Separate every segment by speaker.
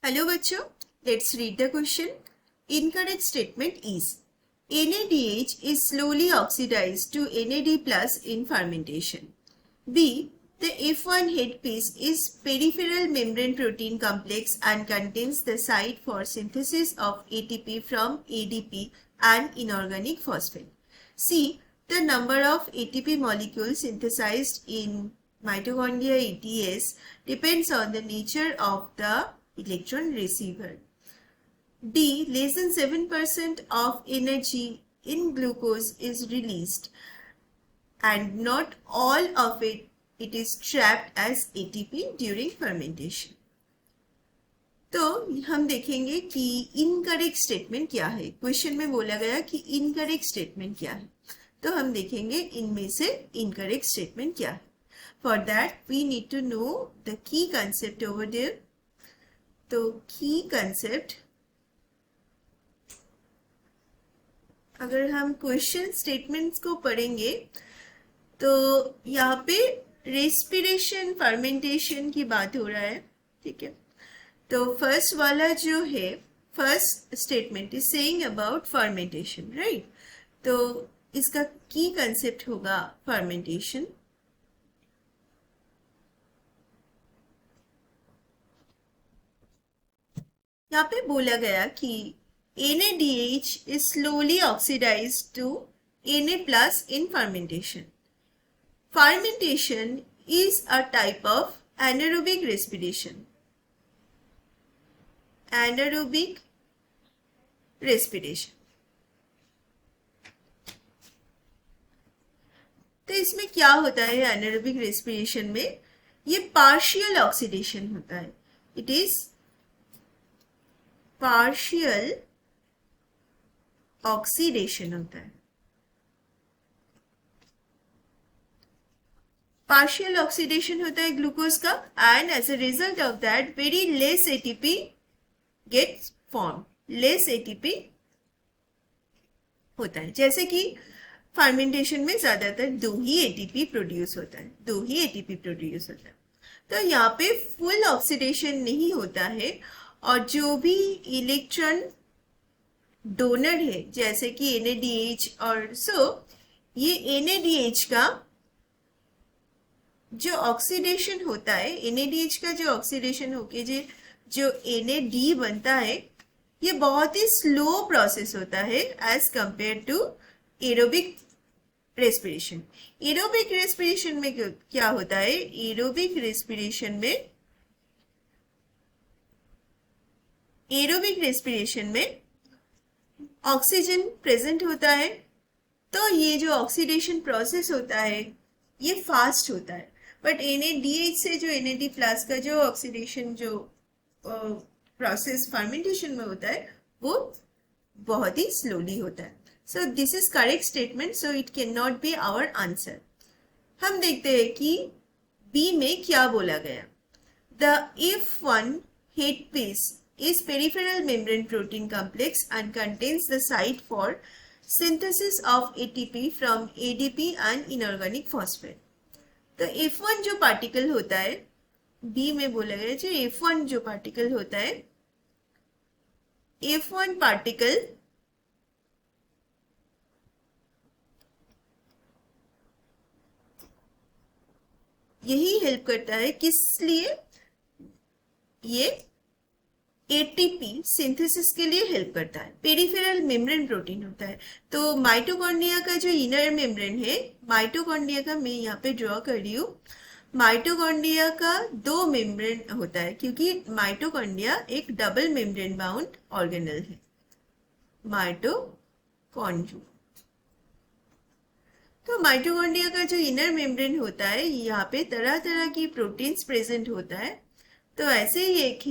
Speaker 1: Hello बच्चों, let's read the question. Incorrect statement is NADH is slowly oxidized to NAD plus in fermentation. B. The F1 headpiece is peripheral membrane protein complex and contains the site for synthesis of ATP from ADP and inorganic phosphate. C. The number of ATP molecules synthesized in mitochondria ETS depends on the nature of the electron receiver. D. Less than 7% of energy in glucose is released and not all of it is trapped as ATP during fermentation. तो हम देखेंगे कि incorrect statement क्या है. Question में बोला गया कि इनकरेक्ट स्टेटमेंट क्या है, तो हम देखेंगे इनमें से इनकरेक्ट स्टेटमेंट क्या है. For that we need to know the key concept over there. तो की कंसेप्ट, अगर हम क्वेश्चन स्टेटमेंट्स को पढ़ेंगे तो यहाँ पे रेस्पिरेशन फर्मेंटेशन की बात हो रहा है. ठीक है, तो फर्स्ट वाला जो है, first statement is saying about fermentation, right. तो इसका की कंसेप्ट होगा फर्मेंटेशन. यहाँ पे बोला गया कि NADH is slowly oxidized to Na plus in fermentation. Fermentation is a type of anaerobic respiration. Anaerobic respiration. तो इसमें क्या होता है anaerobic respiration में? ये partial oxidation होता है. It is partial ऑक्सीडेशन होता है. पार्शियल ऑक्सीडेशन होता है ग्लूकोज का, and as a result of that very less ATP gets form. Less ATP होता है, जैसे कि फर्मेंटेशन में ज्यादातर दो ही एटीपी प्रोड्यूस होता है. तो यहाँ पे फुल ऑक्सीडेशन नहीं होता है, और जो भी इलेक्ट्रॉन डोनर है जैसे कि NADH और ये NADH का जो ऑक्सीडेशन होता है, NADH का जो ऑक्सीडेशन होके जो NAD बनता है, ये बहुत ही स्लो प्रोसेस होता है as compare to aerobic respiration. Aerobic respiration में क्या होता है? एरोबिक रेस्पिरेशन में ऑक्सीजन प्रेजेंट होता है, तो ये जो ऑक्सीडेशन प्रोसेस होता है ये फास्ट होता है. बट NADH से जो NAD प्लस का जो ऑक्सीडेशन जो प्रोसेस फर्मेंटेशन में होता है वो बहुत ही स्लोली होता है. So this is correct statement, so it can not be our answer. हम देखते हैं कि बी में क्या बोला गया. The F1 headpiece is peripheral membrane protein complex and contains the site for synthesis of ATP from ADP and inorganic phosphate. तो F1 जो पार्टिकल होता है, बी में बोला गया जो F1 जो पार्टिकल होता है, F1 पार्टिकल यही हेल्प करता है, किस लिए? ये एटीपी सिंथेसिस के लिए हेल्प करता है. पेरिफेरल मेम्ब्रेन प्रोटीन होता है. तो माइटोकॉन्ड्रिया का जो इनर मेम्ब्रेन है, माइटोकॉन्ड्रिया का मैं यहाँ पे ड्रॉ कर रही हूँ. माइटोकॉन्ड्रिया का दो मेम्ब्रेन होता है, क्योंकि माइटोकॉन्ड्रिया एक डबल मेम्ब्रेन बाउंड ऑर्गेनल है. माइटोकॉन्ड्रिया, तो माइटोकॉन्ड्रिया का जो इनर मेम्ब्रेन होता है, यहाँ पे तरह तरह की प्रोटीन्स प्रेजेंट होता है. तो ऐसे ही एक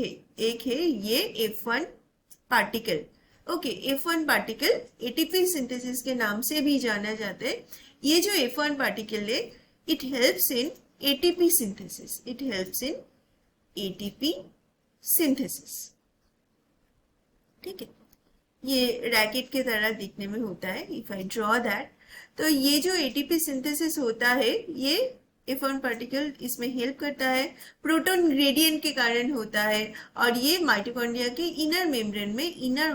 Speaker 1: है ये F1 particle. Okay, F1 particle ATP synthesis के नाम से भी जाना जाता है. ये जो F1 पार्टिकल है, it helps in ATP synthesis. ठीक है, ये रैकेट के तरह दिखने में होता है. इफ आई ड्रॉ दैट, तो ये जो एटीपी सिंथेसिस होता है ये F1 पार्टिकल इसमें हेल्प करता है, प्रोटॉन ग्रेडियंट के कारण होता है, और ये माइटोकॉन्ड्रिया के इनर मेम्ब्रेन में, इनर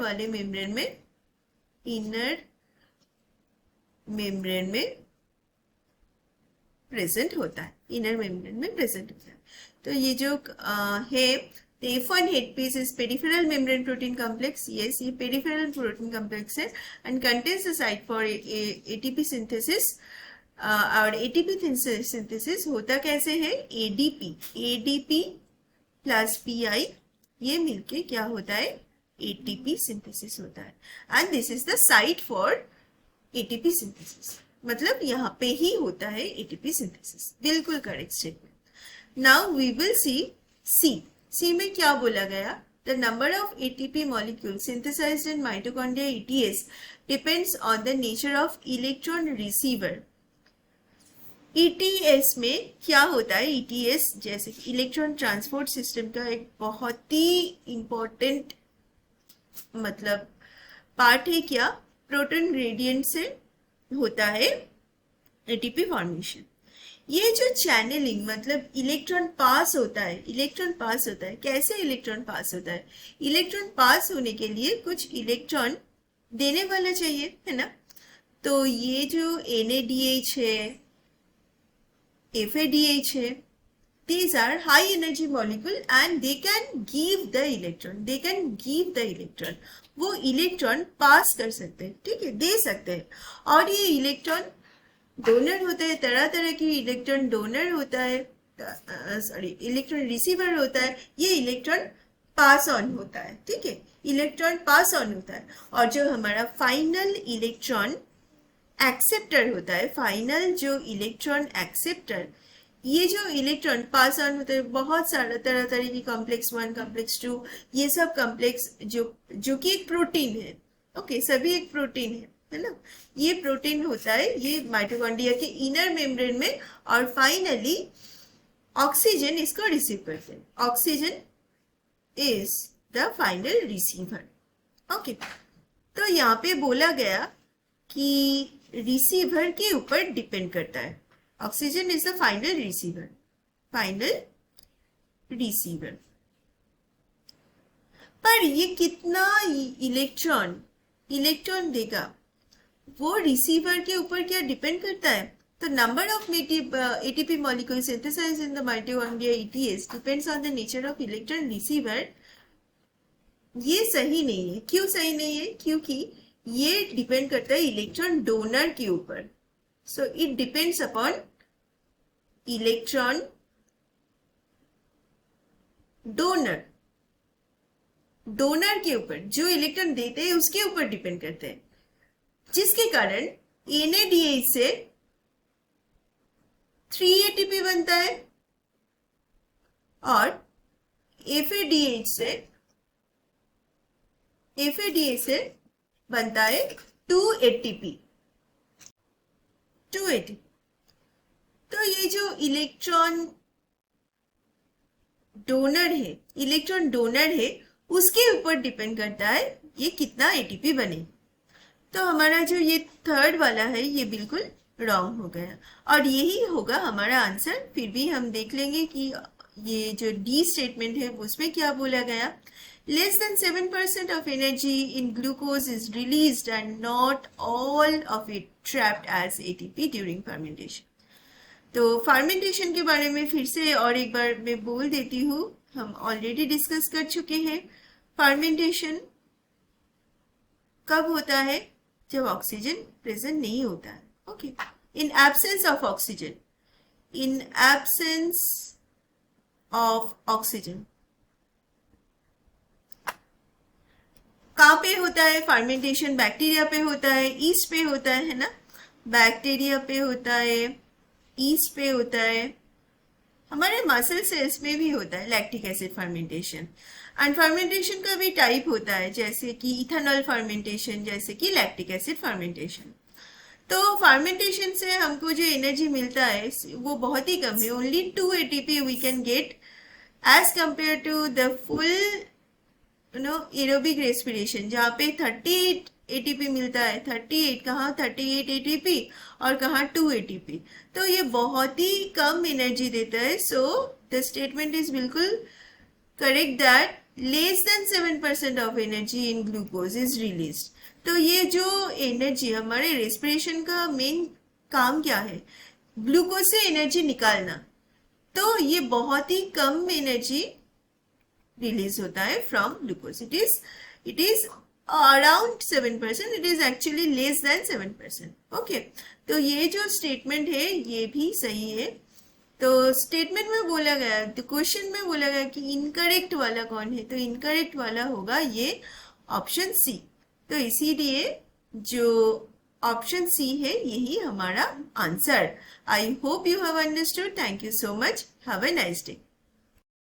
Speaker 1: मेम्ब्रेन में प्रेजेंट होता है, इनर मेम्ब्रेन में प्रेजेंट होता है। तो ये जो है F1 headpiece is peripheral membrane protein complex. Yes, ये peripheral protein complex है and contains the site for ATP synthesis. और ATP synthesis होता कैसे है? ADP plus PI ये मिलके क्या होता है? ATP synthesis होता है and this is the site for ATP synthesis. मतलब यहाँ पे ही होता है ATP synthesis. बिल्कुल correct statement. Now we will see C में क्या बोला गया? The number of ATP molecules synthesized in mitochondria ETS depends on the nature of electron receiver. ETS में क्या होता है? ETS जैसे इलेक्ट्रॉन ट्रांसपोर्ट सिस्टम का एक बहुत ही इंपॉर्टेंट मतलब पार्ट है। क्या? प्रोटॉन ग्रेडियंट से होता है ATP फॉर्मेशन। ये जो चैनलिंग मतलब इलेक्ट्रॉन पास होता है, कैसे इलेक्ट्रॉन पास होता है? इलेक्ट्रॉन पास होने के लिए कुछ इलेक्ट्रॉन देने वाला चाहिए, है ना? तो ये जो NADH है, FADH है, these are high energy molecule and they can give the electron, वो इलेक्ट्रॉन पास कर सकते हैं, ठीक है, दे सकते हैं। और ये इलेक्ट्रॉन डोनर होता है, तरह तरह की इलेक्ट्रॉन डोनर होता है, इलेक्ट्रॉन रिसीवर होता है, ये इलेक्ट्रॉन पास ऑन होता है, ठीक है, इलेक्ट्रॉन पास ऑन होता है। और जो हमारा फाइनल इलेक्ट्रॉन एक्सेप्टर होता है, फाइनल जो इलेक्ट्रॉन एक्सेप्टर, ये जो इलेक्ट्रॉन पास ऑन होता है, बहुत सारा तरह तरह की कॉम्प्लेक्स 1, कॉम्प्लेक्स 2, ये सब कॉम्प्लेक्स जो कि एक प्रोटीन है, ओके, सभी एक प्रोटीन है ना? ये प्रोटीन होता है ये माइटोकॉन्ड्रिया के इनर मेम्ब्रेन में, और फाइनली ऑक्सीजन इसको रिसीव करते हैं। Oxygen is the final receiver, okay. तो यहाँ पे बोला गया कि रिसीवर के ऊपर डिपेंड करता है, oxygen is the final receiver. पर ये कितना इलेक्ट्रॉन देगा वो रिसीवर के ऊपर क्या डिपेंड करता है? तो number of ATP molecules synthesized in the mitochondria ETS depends on the nature of electron receiver. ये सही नहीं है। क्यों सही नहीं है? क्योंकि ये डिपेंड करता है इलेक्ट्रॉन डोनर के ऊपर। So it depends upon electron donor के ऊपर, जो इलेक्ट्रॉन देते हैं उसके ऊपर डिपेंड करते हैं, जिसके कारण NADH से 3 ATP बनता है और FADH से बनता है 2 ATP। तो ये जो इलेक्ट्रॉन डोनर है उसके ऊपर डिपेंड करता है ये कितना ATP बने। तो हमारा जो ये थर्ड वाला है ये बिल्कुल रॉन्ग हो गया, और यही होगा हमारा आंसर। फिर भी हम देख लेंगे कि ये जो डी स्टेटमेंट है उसमें क्या बोला गया। Less than 7% of energy in glucose is released and not all of it trapped as ATP during fermentation. तो फर्मेंटेशन के बारे में फिर से और एक बार मैं बोल देती हूँ, हम ऑलरेडी डिस्कस कर चुके हैं। फर्मेंटेशन कब होता है? जब ऑक्सीजन प्रेजेंट नहीं होता है, okay, in absence of oxygen. कहाँ पे होता है फर्मेंटेशन? बैक्टीरिया पे होता है, ईस्ट पे होता है ना? बैक्टीरिया पे होता है, ईस्ट पे होता है, हमारे मसल सेल्स में भी होता है lactic acid fermentation. And fermentation का भी टाइप होता है, जैसे कि इथेनॉल फर्मेंटेशन, जैसे कि लैक्टिक एसिड फर्मेंटेशन। तो फर्मेंटेशन से हमको जो एनर्जी मिलता है वो बहुत ही कम है, only 2 ATP we can get as compare to the full aerobic respiration, जहाँ पे 30 एटीपी मिलता है, 38, कहाँ 38 एटीपी और कहाँ 2 एटीपी। तो ये बहुत ही कम एनर्जी देता है। सो द स्टेटमेंट इज बिल्कुल correct that less than 7% of energy in glucose is released. तो ये जो एनर्जी, हमारे रेस्पिरेशन का मेन काम क्या है, ग्लूकोज से एनर्जी निकालना। तो ये बहुत ही कम एनर्जी रिलीज होता है from glucose. It is around 7%, it is actually less than 7%। Okay, तो ये जो स्टेटमेंट है ये भी सही है। तो स्टेटमेंट में बोला गया, तो क्वेश्चन में बोला गया कि इनकरेक्ट वाला कौन है, तो इनकरेक्ट वाला होगा ये ऑप्शन सी। तो इसीलिए जो ऑप्शन सी है यही हमारा answer. I hope you have understood. Thank you so much. Have a nice day.